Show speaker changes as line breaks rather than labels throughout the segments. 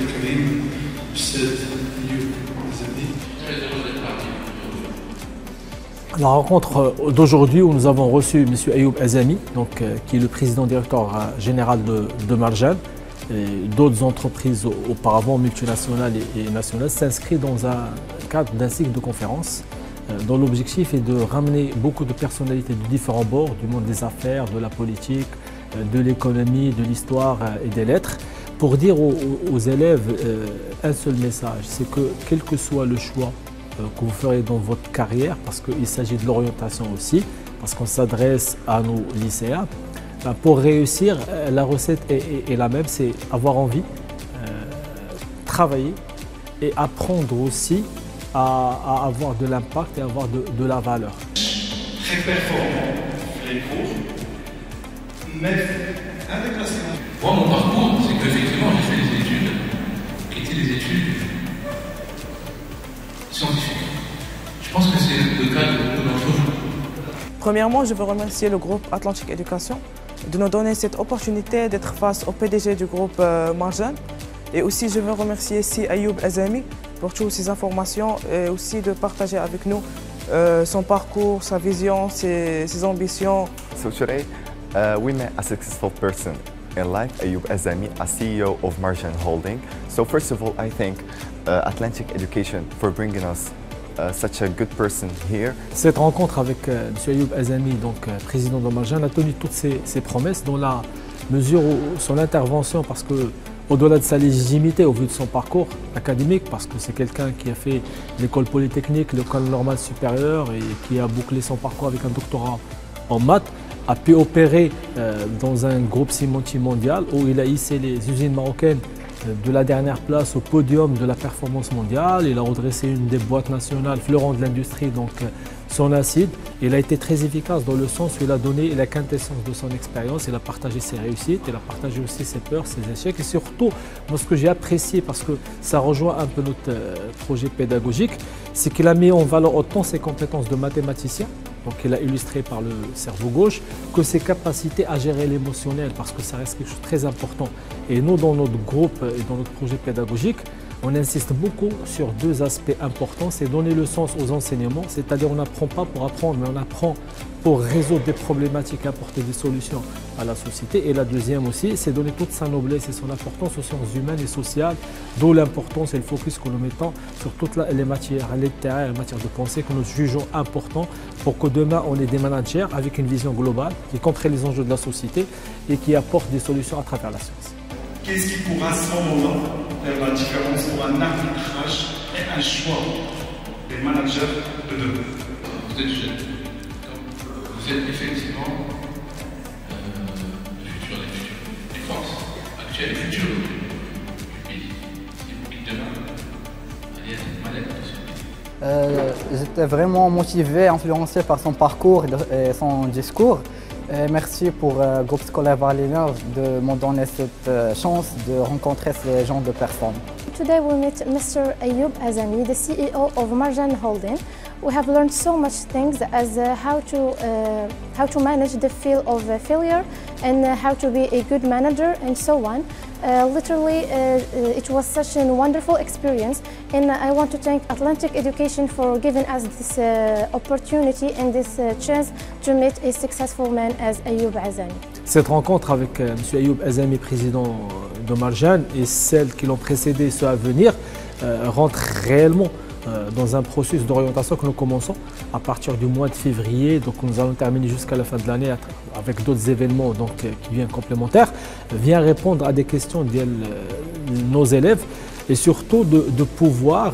الكريم أستاذ أيوب عزامي.
La rencontre d'aujourd'hui où nous avons reçu M. Ayoub Azami, qui est le président directeur général de Marjan, et d'autres entreprises auparavant multinationales et nationales, s'inscrit dans un cadre d'un cycle de conférences dont l'objectif est de ramener beaucoup de personnalités de différents bords, du monde des affaires, de la politique, de l'économie, de l'histoire et des lettres, pour dire aux élèves un seul message, c'est que quel que soit le choix que vous ferez dans votre carrière, parce qu'il s'agit de l'orientation aussi, parce qu'on s'adresse à nos lycéens, pour réussir, la recette est la même, c'est avoir envie, travailler et apprendre aussi à avoir de l'impact et avoir de la valeur.
Très performant les cours, mais avec la séance.
Moi, mon parcours, c'est qu'effectivement, j'ai fait des études qui étaient des études scientifiques. Je pense que c'est le cas de beaucoup d'entre vous.
Premièrement, je veux remercier le groupe Atlantic Education de nous donner cette opportunité d'être face au PDG du groupe Marjan. Et aussi, je veux remercier Ayoub Azami pour toutes ces informations et aussi de partager avec nous son parcours, sa vision, ses ambitions.
So today, we met a successful person in life, Ayoub Azami, a CEO of Marjan Holding. So first of all, I thank Atlantic Education for bringing us such a good person here.
Cette rencontre avec M. Ayoub Azami, président de Marjan, a tenu toutes ses promesses dans la mesure où son intervention, parce que au-delà de sa légitimité au vu de son parcours académique, parce que c'est quelqu'un qui a fait l'école polytechnique, l'école normale supérieure et qui a bouclé son parcours avec un doctorat en maths, a pu opérer dans un groupe cimentier mondial où il a hissé les usines marocaines de la dernière place au podium de la performance mondiale. Il a redressé une des boîtes nationales fleurant de l'industrie, son acide. Il a été très efficace dans le sens où il a donné la quintessence de son expérience, il a partagé ses réussites, il a partagé aussi ses peurs, ses échecs. Et surtout, moi ce que j'ai apprécié, parce que ça rejoint un peu notre projet pédagogique, c'est qu'il a mis en valeur autant ses compétences de mathématicien, qu'il a illustré par le cerveau gauche, que ses capacités à gérer l'émotionnel, parce que ça reste quelque chose de très important. Et nous, dans notre groupe et dans notre projet pédagogique, on insiste beaucoup sur deux aspects importants, c'est donner le sens aux enseignements, c'est-à-dire on n'apprend pas pour apprendre, mais on apprend pour résoudre des problématiques et apporter des solutions à la société. Et la deuxième aussi, c'est donner toute sa noblesse et son importance aux sciences humaines et sociales, d'où l'importance et le focus que nous mettons sur toutes les matières littéraires et les matières de pensée que nous jugeons importantes pour que demain on ait des managers avec une vision globale qui comprennent les enjeux de la société et qui apportent des solutions à travers la science.
Qu'est-ce qui pourra à ce moment-là faire la différence pour un arbitrage et un choix des managers de demain?
Vous êtes jeune. Vous êtes effectivement le futur des forces actuelles et futures du pays. Et demain, allez être malade de ce pays.
J'étais vraiment motivé, influencé par son parcours et son discours. Merci pour le groupe scolaire Valiner de me donner cette chance de rencontrer ce genre de personnes.
Today we met Mr. Ayoub Azami, the CEO of Marjan Holding. We have learned so much things as how to manage the feel of failure and how to be a good manager and so on. Literally, it was such a wonderful experience, and I want to thank Atlantic Education for giving us this opportunity and this chance to meet a successful man as Ayoub Azami.
Cette rencontre avec M. Ayoub Azami, président de Marjan, et celles qui l'ont précédé, ceux à venir, rentrent réellement dans un processus d'orientation que nous commençons à partir du mois de février, donc nous allons terminer jusqu'à la fin de l'année avec d'autres événements qui viennent complémentaires, vient répondre à des questions de nos élèves et surtout de pouvoir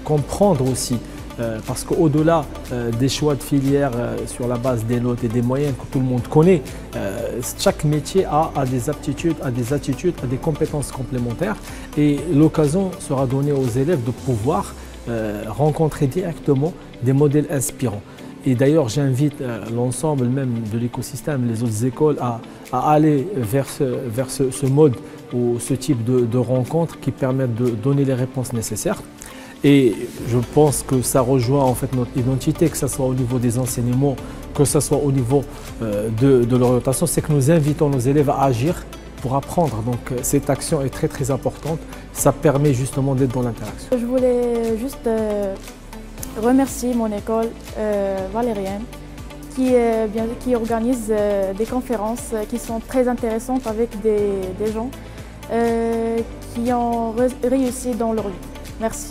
comprendre aussi, parce qu'au-delà des choix de filière sur la base des notes et des moyennes que tout le monde connaît, chaque métier a des aptitudes, a des attitudes, a des compétences complémentaires et l'occasion sera donnée aux élèves de pouvoir rencontrer directement des modèles inspirants. Et d'ailleurs, j'invite l'ensemble même de l'écosystème, les autres écoles, à aller vers ce mode ou ce type de rencontres qui permettent de donner les réponses nécessaires. Et je pense que ça rejoint en fait notre identité, que ce soit au niveau des enseignements, que ce soit au niveau de l'orientation, c'est que nous invitons nos élèves à agir pour apprendre. Donc cette action est très importante. Ça permet justement d'être dans l'interaction.
Je voulais juste remercier mon école Valérienne qui organise des conférences qui sont très intéressantes avec des gens qui ont réussi dans leur vie. Merci.